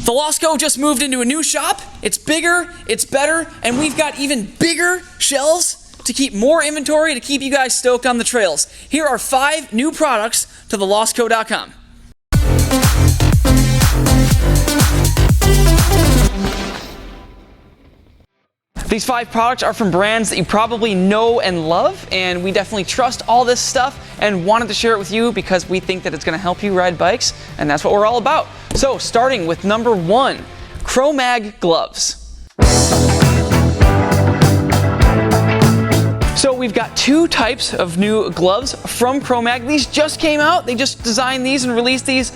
The Losco just moved into a new shop. It's bigger, it's better, and we've got even bigger shelves to keep more inventory to keep you guys stoked on the trails. Here are 5 new products to thelosco.com. These 5 products are from brands that you probably know and love, and we definitely trust all this stuff and wanted to share it with you because we think that it's going to help you ride bikes, and that's what we're all about. So starting with number 1, Chromag Gloves. So we've got 2 types of new gloves from Chromag. These just came out. They just designed these and released these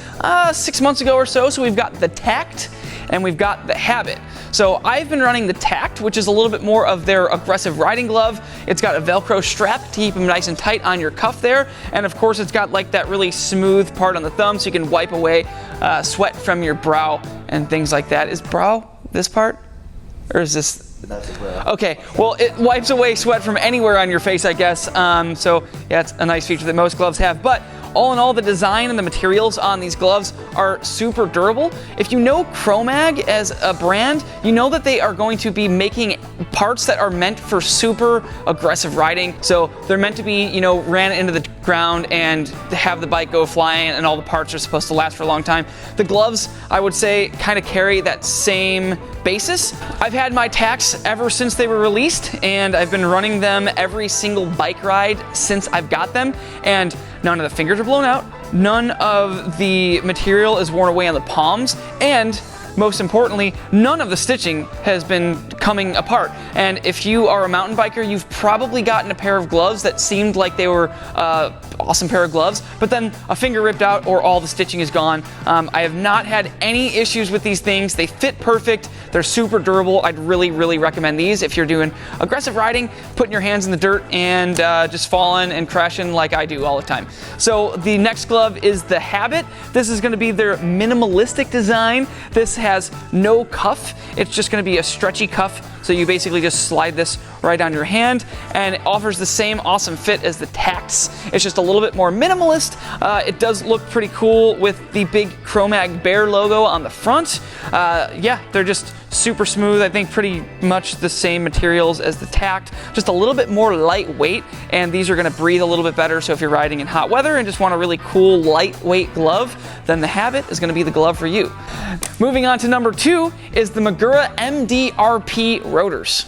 6 months ago or so. So we've got the Tact and we've got the Habit. So I've been running the Tact, which is a little bit more of their aggressive riding glove. It's got a Velcro strap to keep them nice and tight on your cuff there. And of course it's got like that really smooth part on the thumb so you can wipe away sweat from your brow and things like that. Is brow this part? Or is this? Okay, well it wipes away sweat from anywhere on your face, I guess. So yeah, it's a nice feature that most gloves have. But all in all, the design and the materials on these gloves are super durable. If you know Chromag as a brand, you know that they are going to be making parts that are meant for super aggressive riding. So they're meant to be, you know, ran into the ground and have the bike go flying, and all the parts are supposed to last for a long time. The gloves, I would say, kind of carry that same basis. I've had my Tacts ever since they were released, and I've been running them every single bike ride since I've got them, and none of the fingers are blown out, none of the material is worn away on the palms, and most importantly, none of the stitching has been coming apart. And if you are a mountain biker, you've probably gotten a pair of gloves that seemed like they were awesome pair of gloves, but then a finger ripped out or all the stitching is gone. I have not had any issues with these things. They fit perfect. They're super durable. I'd really, really recommend these if you're doing aggressive riding, putting your hands in the dirt and just falling and crashing like I do all the time. So the next glove is the Habit. This is going to be their minimalistic design. This has no cuff. It's just going to be a stretchy cuff. So you basically just slide this right on your hand, and it offers the same awesome fit as the Tacts. It's just a little bit more minimalist. It does look pretty cool with the big Chromag bear logo on the front. Yeah, they're just super smooth. I think pretty much the same materials as the Tact, just a little bit more lightweight, and these are going to breathe a little bit better. So if you're riding in hot weather and just want a really cool lightweight glove, then the Habit is going to be the glove for you. Moving on to number 2 is the Magura MDR-P Rotors.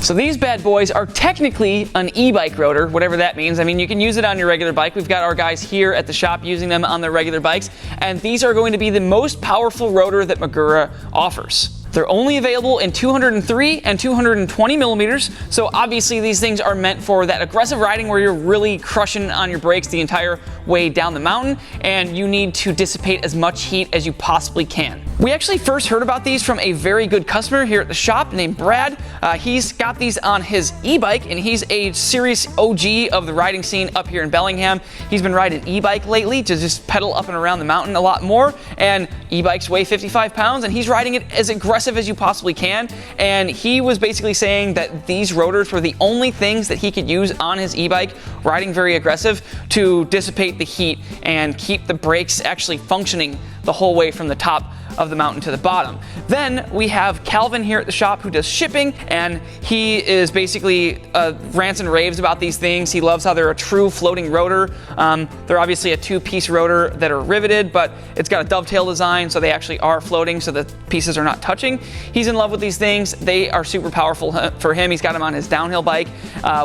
So these bad boys are technically an e-bike rotor, whatever that means. I mean, you can use it on your regular bike. We've got our guys here at the shop using them on their regular bikes, and these are going to be the most powerful rotor that Magura offers. They're only available in 203 and 220 millimeters, so obviously these things are meant for that aggressive riding where you're really crushing on your brakes the entire way down the mountain, and you need to dissipate as much heat as you possibly can. We actually first heard about these from a very good customer here at the shop named Brad. He's got these on his e-bike, and he's a serious OG of the riding scene up here in Bellingham. He's been riding e-bike lately to just pedal up and around the mountain a lot more, and e-bikes weigh 55 pounds, and he's riding it as aggressive as you possibly can. And he was basically saying that these rotors were the only things that he could use on his e-bike riding very aggressive to dissipate the heat and keep the brakes actually functioning the whole way from the top of the mountain to the bottom. Then we have Calvin here at the shop who does shipping, and he is basically rants and raves about these things. He loves how they're a true floating rotor. They're obviously a 2-piece rotor that are riveted, but it's got a dovetail design, so they actually are floating, so the pieces are not touching. He's in love with these things. They are super powerful for him. He's got them on his downhill bike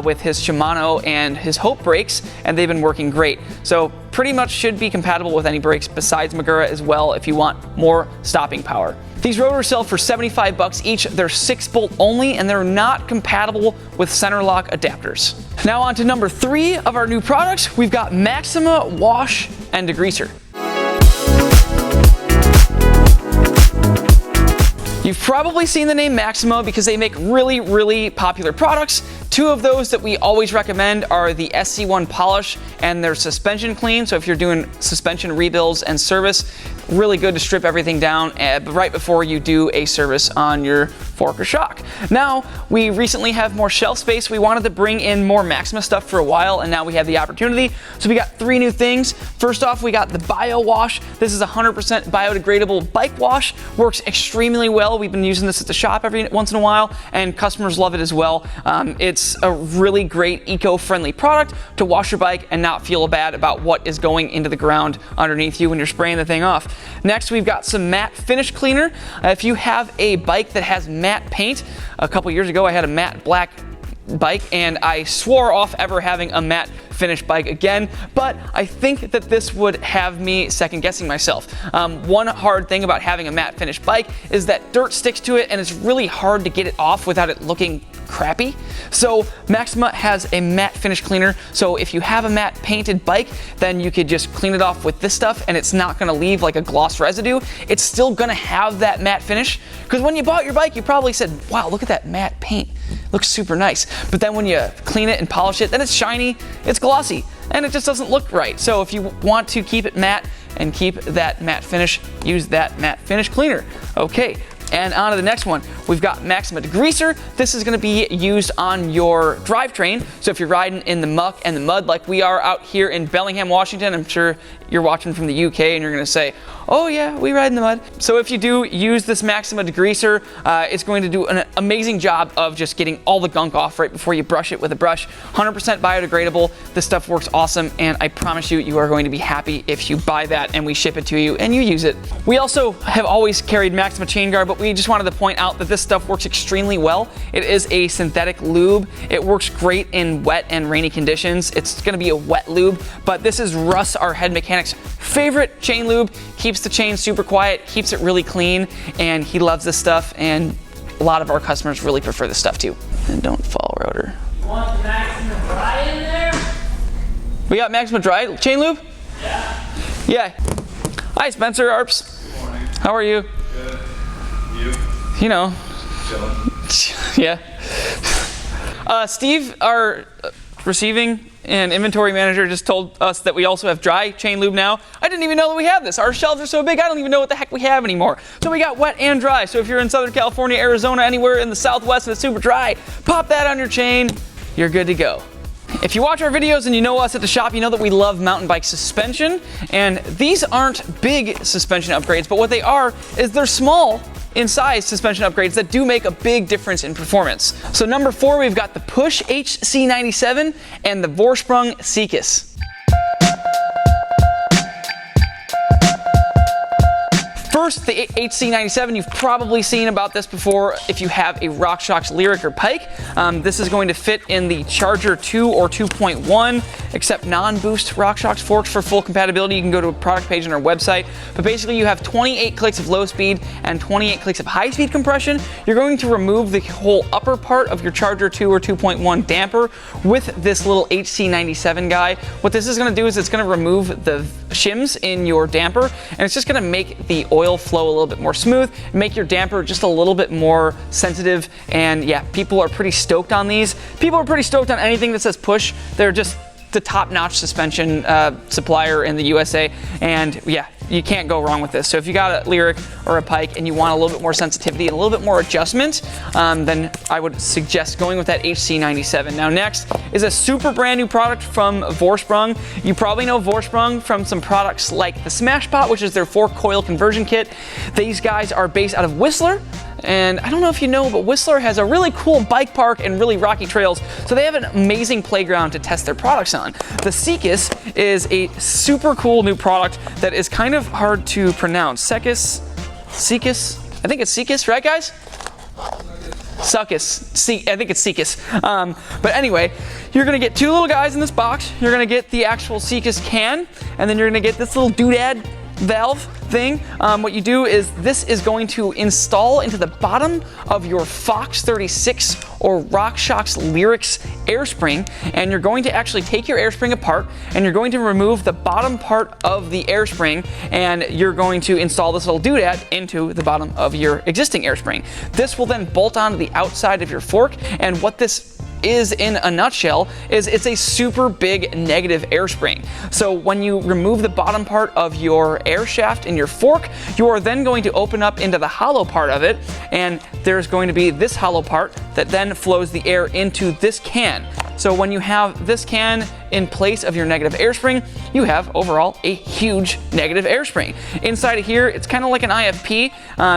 with his Shimano and his Hope brakes, and they've been working great. So pretty much should be compatible with any brakes besides Magura as well if you want more stopping power. These rotors sell for 75 bucks each. They're 6-bolt only, and they're not compatible with center lock adapters. Now on to number 3 of our new products. We've got Maxima Wash and Degreaser. You've probably seen the name Maxima because they make really, really popular products Two of those that we always recommend are the SC1 polish and their suspension clean. So if you're doing suspension rebuilds and service, really good to strip everything down right before you do a service on your fork or shock. Now, we recently have more shelf space. We wanted to bring in more Maximus stuff for a while, and now we have the opportunity. So we got 3 new things. First off, we got the Bio Wash. This is a 100% biodegradable bike wash. Works extremely well. We've been using this at the shop every once in a while, and customers love it as well. It's a really great eco-friendly product to wash your bike and not feel bad about what is going into the ground underneath you when you're spraying the thing off. Next, we've got some matte finish cleaner. If you have a bike that has matte paint, a couple years ago I had a matte black bike and I swore off ever having a matte finish bike again, but I think that this would have me second guessing myself. One hard thing about having a matte finish bike is that dirt sticks to it and it's really hard to get it off without it looking crappy. So Maxima has a matte finish cleaner, so if you have a matte painted bike, then you could just clean it off with this stuff and it's not going to leave like a gloss residue. It's still going to have that matte finish, because when you bought your bike you probably said, wow, look at that matte paint, looks super nice. But then when you clean it and polish it, then it's shiny, it's glossy, and it just doesn't look right. So if you want to keep it matte and keep that matte finish, use that matte finish cleaner. Okay. And on to the next one, we've got Maxima degreaser. This is going to be used on your drivetrain. So if you're riding in the muck and the mud like we are out here in Bellingham, Washington, I'm sure you're watching from the UK and you're going to say, oh yeah, we ride in the mud. So if you do use this Maxima degreaser, it's going to do an amazing job of just getting all the gunk off right before you brush it with a brush. 100% biodegradable. This stuff works awesome, and I promise you, you are going to be happy if you buy that and we ship it to you and you use it. We also have always carried Maxima chain guard, but we just wanted to point out that this stuff works extremely well. It is a synthetic lube. It works great in wet and rainy conditions. It's going to be a wet lube, but this is Russ, our head mechanic's favorite chain lube. Keeps the chain super quiet, keeps it really clean, and he loves this stuff, and a lot of our customers really prefer this stuff too. And don't fall, Rotor. You want the Maxima Dry in there? We got Maxima Dry chain lube? Yeah. Yeah. Hi, Spencer Arps. Good morning. How are you? Good. You? You know. Chilling. Yeah. Steve, our receiving and inventory manager, just told us that we also have dry chain lube now. I didn't even know that we have this. Our shelves are so big, I don't even know what the heck we have anymore. So we got wet and dry. So if you're in Southern California, Arizona, anywhere in the Southwest and it's super dry, pop that on your chain. You're good to go. If you watch our videos and you know us at the shop, you know that we love mountain bike suspension. And these aren't big suspension upgrades, but what they are is they're small in size suspension upgrades that do make a big difference in performance. So number 4, we've got the Push HC97 and the Vorsprung Secus. First, the HC97, you've probably seen about this before if you have a RockShox Lyric or Pike. This is going to fit in the Charger 2 or 2.1, except non-boost RockShox forks for full compatibility. You can go to a product page on our website. But basically, you have 28 clicks of low speed and 28 clicks of high speed compression. You're going to remove the whole upper part of your Charger 2 or 2.1 damper with this little HC97 guy. What this is going to do is it's going to remove the shims in your damper, and it's just going to make the oil flow a little bit more smooth, make your damper just a little bit more sensitive. And yeah, people are pretty stoked on these. People are pretty stoked on anything that says Push. They're just the top-notch suspension supplier in the USA, and yeah, you can't go wrong with this. So if you got a Lyric or a Pike and you want a little bit more sensitivity and a little bit more adjustment, then I would suggest going with that HC97. Now next is a super brand new product from Vorsprung. You probably know Vorsprung from some products like the Smash Pot, which is their 4-coil conversion kit. These guys are based out of Whistler. And I don't know if you know, but Whistler has a really cool bike park and really rocky trails, so they have an amazing playground to test their products on. The Secus is a super cool new product that is kind of hard to pronounce. Secus? I think it's Secus, right guys? Suckus. I think it's Secus. But anyway, you're gonna get 2 little guys in this box. You're gonna get the actual Secus can, and then you're gonna get this little doodad valve thing. What you do is this is going to install into the bottom of your Fox 36 or RockShox Lyrics airspring, and you're going to actually take your airspring apart and you're going to remove the bottom part of the airspring, and you're going to install this little doodad into the bottom of your existing airspring. This will then bolt onto the outside of your fork, and what this is in a nutshell is it's a super big negative air spring. So when you remove the bottom part of your air shaft in your fork, you are then going to open up into the hollow part of it, and there's going to be this hollow part that then flows the air into this can. So when you have this can in place of your negative air spring, you have overall a huge negative air spring. Inside of here, it's kind of like an IFP.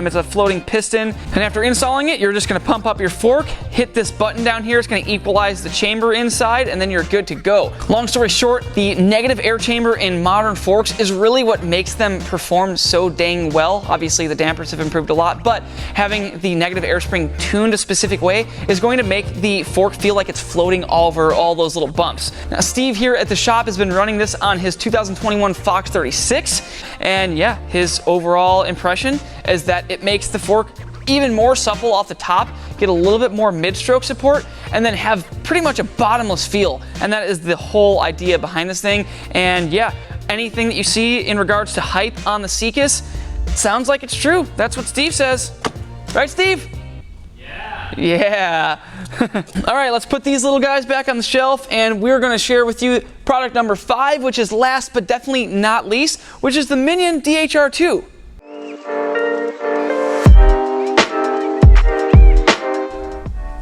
It's a floating piston. And after installing it, you're just gonna pump up your fork, hit this button down here. It's gonna equalize the chamber inside, and then you're good to go. Long story short, the negative air chamber in modern forks is really what makes them perform so dang well. Obviously, the dampers have improved a lot, but having the negative air spring tuned a specific way is going to make the fork feel like it's floating over all those little bumps. Now, Steve here at the shop has been running this on his 2021 Fox 36, and yeah, his overall impression is that it makes the fork even more supple off the top, get a little bit more mid-stroke support, and then have pretty much a bottomless feel. And that is the whole idea behind this thing. And yeah, anything that you see in regards to hype on the Secus sounds like it's true. That's what Steve says. Right, Steve? Yeah. All right, let's put these little guys back on the shelf, and we're going to share with you product number 5, which is last but definitely not least, which is the Minion DHR2.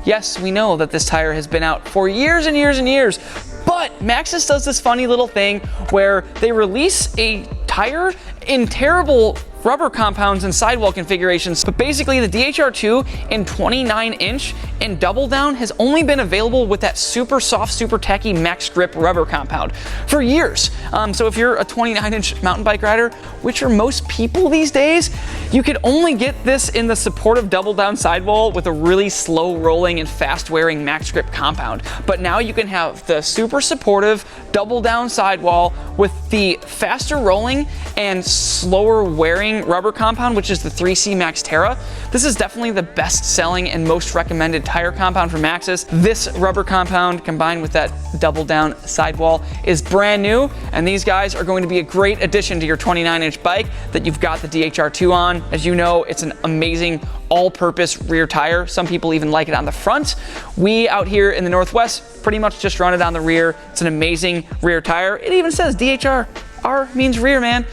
Yes, we know that this tire has been out for years and years and years, but Maxis does this funny little thing where they release a tire in terrible rubber compounds and sidewall configurations, but basically the DHR2 in 29-inch and double down has only been available with that super soft, super tacky max grip rubber compound for years. So if you're a 29-inch mountain bike rider, which are most people these days, you could only get this in the supportive double down sidewall with a really slow rolling and fast wearing max grip compound. But now you can have the super supportive double down sidewall with the faster rolling and slower wearing rubber compound, which is the 3C Max Terra. This is definitely the best selling and most recommended tire compound from Maxis. This rubber compound combined with that double down sidewall is brand new, and these guys are going to be a great addition to your 29-inch bike that you've got the DHR2 on. As you know, it's an amazing all-purpose rear tire. Some people even like it on the front. We out here in the Northwest pretty much just run it on the rear. It's an amazing rear tire. It even says DHR. R means rear, man.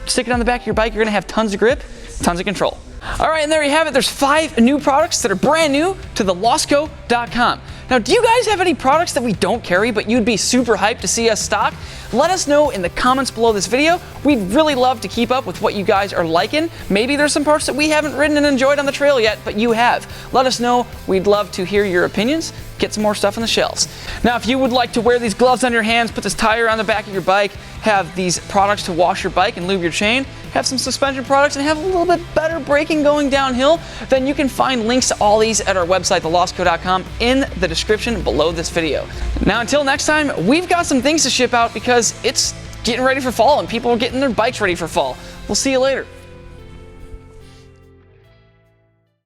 Stick it on the back of your bike, you're gonna have tons of grip, tons of control. All right, and there you have it. There's 5 new products that are brand new to the Losco.com. Now, do you guys have any products that we don't carry but you'd be super hyped to see us stock? Let us know in the comments below this video. We'd really love to keep up with what you guys are liking. Maybe there's some parts that we haven't ridden and enjoyed on the trail yet, but you have. Let us know. We'd love to hear your opinions. Get some more stuff on the shelves. Now, if you would like to wear these gloves on your hands, put this tire on the back of your bike, have these products to wash your bike and lube your chain, have some suspension products, and have a little bit better braking going downhill, then you can find links to all these at our website, thelosco.com, in the description below this video. Now, until next time, we've got some things to ship out because it's getting ready for fall and people are getting their bikes ready for fall. We'll see you later.